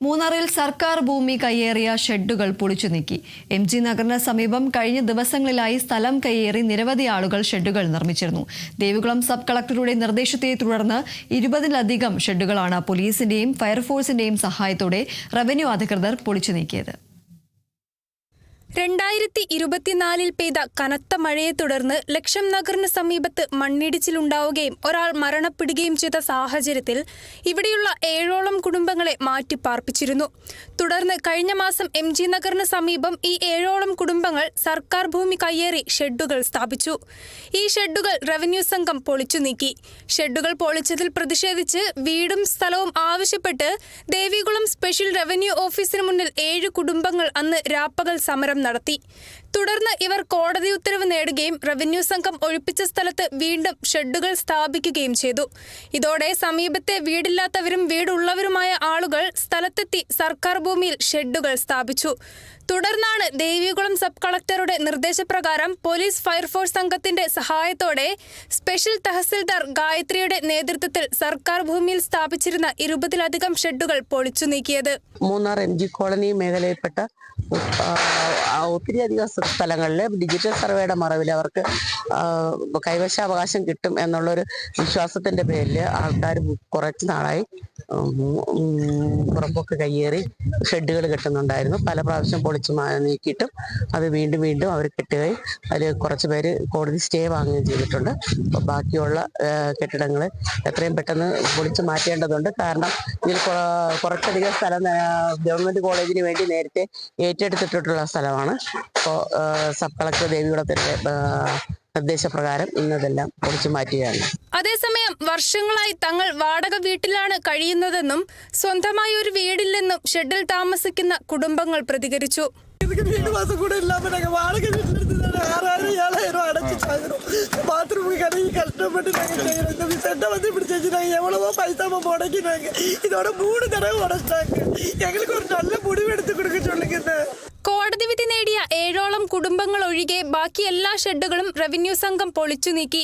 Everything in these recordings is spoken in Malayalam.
മൂന്നാറിൽ സർക്കാർ ഭൂമി കയ്യേറിയ ഷെഡുകൾ പൊളിച്ചു നീക്കി. MG നഗറിന് സമീപം കഴിഞ്ഞ ദിവസങ്ങളിലായി സ്ഥലം കയ്യേറി നിരവധി ആളുകൾ ഷെഡുകൾ നിർമ്മിച്ചിരുന്നു. ദേവികുളം സബ് കളക്ടറുടെ നിർദ്ദേശത്തെ തുടർന്ന് 20-ലധികം ഷെഡുകളാണ് പോലീസിന്റെയും ഫയർഫോഴ്സിന്റെയും സഹായത്തോടെ റവന്യൂ അധികൃതർ പൊളിച്ചു നീക്കിയത്. 2024 പെയ്ത കനത്ത മഴയെ തുടർന്ന് ലക്ഷം നഗറിന് സമീപത്ത് മണ്ണിടിച്ചിലുണ്ടാവുകയും ഒരാൾ മരണപ്പെടുകയും ചെയ്ത സാഹചര്യത്തിൽ ഇവിടെയുള്ള 7ഓളം കുടുംബങ്ങളെ മാറ്റിപ്പാർപ്പിച്ചിരുന്നു. തുടർന്ന് കഴിഞ്ഞ മാസം MG നഗറിന് സമീപം ഈ 7ഓളം കുടുംബങ്ങൾ സർക്കാർ ഭൂമി കയ്യേറി ഷെഡുകൾ സ്ഥാപിച്ചു. ഈ ഷെഡുകൾ റവന്യൂ സംഘം പൊളിച്ചു നീക്കി. ഷെഡുകൾ പൊളിച്ചതിൽ പ്രതിഷേധിച്ച് വീടും സ്ഥലവും ആവശ്യപ്പെട്ട് ദേവികുളം സ്പെഷ്യൽ റവന്യൂ ഓഫീസിന് മുന്നിൽ 7 കുടുംബങ്ങൾ അന്ന് രാപ്പകൽ സമരം നടത്തി. തുടർന്ന് ഇവർ കോടതി ഉത്തരവ് നേടുകയും റവന്യൂ സംഘം ഒഴിപ്പിച്ച സ്ഥലത്ത് വീണ്ടും ഷെഡുകൾ സ്ഥാപിക്കുകയും ചെയ്തു. ഇതോടെ സമീപത്തെ വീടില്ലാത്തവരും വീടുള്ളവരുമായ ആളുകൾ സ്ഥലത്തെത്തി സർക്കാർ ഭൂമിയിൽ ഷെഡുകൾ സ്ഥാപിച്ചു. തുടർന്നാണ് ദേവികുളം സബ് കളക്ടറുടെ നിർദ്ദേശപ്രകാരം പോലീസ് ഫയർഫോഴ്സ് സംഘത്തിന്റെ സഹായത്തോടെ സ്പെഷ്യൽ തഹസിൽദാർ ഗായത്രിയുടെ നേതൃത്വത്തിൽ സർക്കാർ ഭൂമിയിൽ സ്ഥാപിച്ചിരുന്ന 20-ലധികം ഷെഡുകൾ പൊളിച്ചു നീക്കിയത്. മൂന്നാർ MG കോളനി മേഖലയിൽപ്പെട്ട ഒത്തിരിയധികം സ്ഥലങ്ങളിൽ ഡിജിറ്റൽ സർവേയുടെ മറവിൽ അവർക്ക് കൈവശാവകാശം കിട്ടും എന്നുള്ളൊരു വിശ്വാസത്തിന്റെ പേരിൽ ആൾക്കാർ കുറച്ച് നാളായി പുറമ്പൊക്കെ കയ്യേറി ഷെഡുകൾ കെട്ടുന്നുണ്ടായിരുന്നു. പല പ്രാവശ്യം പൊളിച്ചു നീക്കിയിട്ടും അത് വീണ്ടും അവർ കെട്ടുകയും അതിൽ കുറച്ച് പേര് കോടതി സ്റ്റേ വാങ്ങുകയും ചെയ്തിട്ടുണ്ട്. അപ്പോൾ ബാക്കിയുള്ള കെട്ടിടങ്ങൾ എത്രയും പെട്ടെന്ന് പൊളിച്ചു മാറ്റേണ്ടതുണ്ട്. കാരണം ഇതിൽ കുറച്ചധികം സ്ഥലം ഗവൺമെന്റ് കോളേജിന് വേണ്ടി നേരത്തെ ഏറ്റെടുത്തിട്ടുള്ള സ്ഥലമാണ്. അപ്പോൾ സബ് കളക്ടർ ദേവികുളത്തിന്റെ നിർദ്ദേശപ്രകാരം ഇന്നതെല്ലാം പൊളിച്ചു മാറ്റുകയാണ്. അതേസമയം വർഷങ്ങളായി തങ്ങൾ വാടക വീട്ടിലാണ് കഴിയുന്നതെന്നും സ്വന്തമായി ഒരു വീടില്ലെന്നും ഷെഡിൽ താമസിക്കുന്ന കുടുംബങ്ങൾ പ്രതികരിച്ചു. பாத்ரூம் கடைக்கு கஷ்டப்பட்டு நாங்கள் செய்கிறோம். இந்த செட்டை வந்து இப்படி செஞ்சுட்டாங்க. எவ்வளவோ பைசா முடக்கினாங்க. இதோட 3 தடவை உடச்சிட்டாங்க. எங்களுக்கு ஒரு நல்ல முடிவு எடுத்து கொடுக்க சொல்லுங்க. കോടതി വിധി നേടിയ 7ഓളം കുടുംബങ്ങൾ ഒഴികെ ബാക്കി എല്ലാ ഷെഡുകളും റവന്യൂ സംഘം പൊളിച്ചു നീക്കി.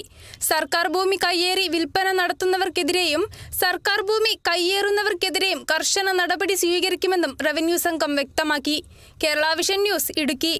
സർക്കാർ ഭൂമി കയ്യേറി വിൽപ്പന നടത്തുന്നവർക്കെതിരെയും സർക്കാർ ഭൂമി കയ്യേറുന്നവർക്കെതിരെയും കർശന നടപടി സ്വീകരിക്കുമെന്നും റവന്യൂ സംഘം വ്യക്തമാക്കി. Kerala vision news, Idukki.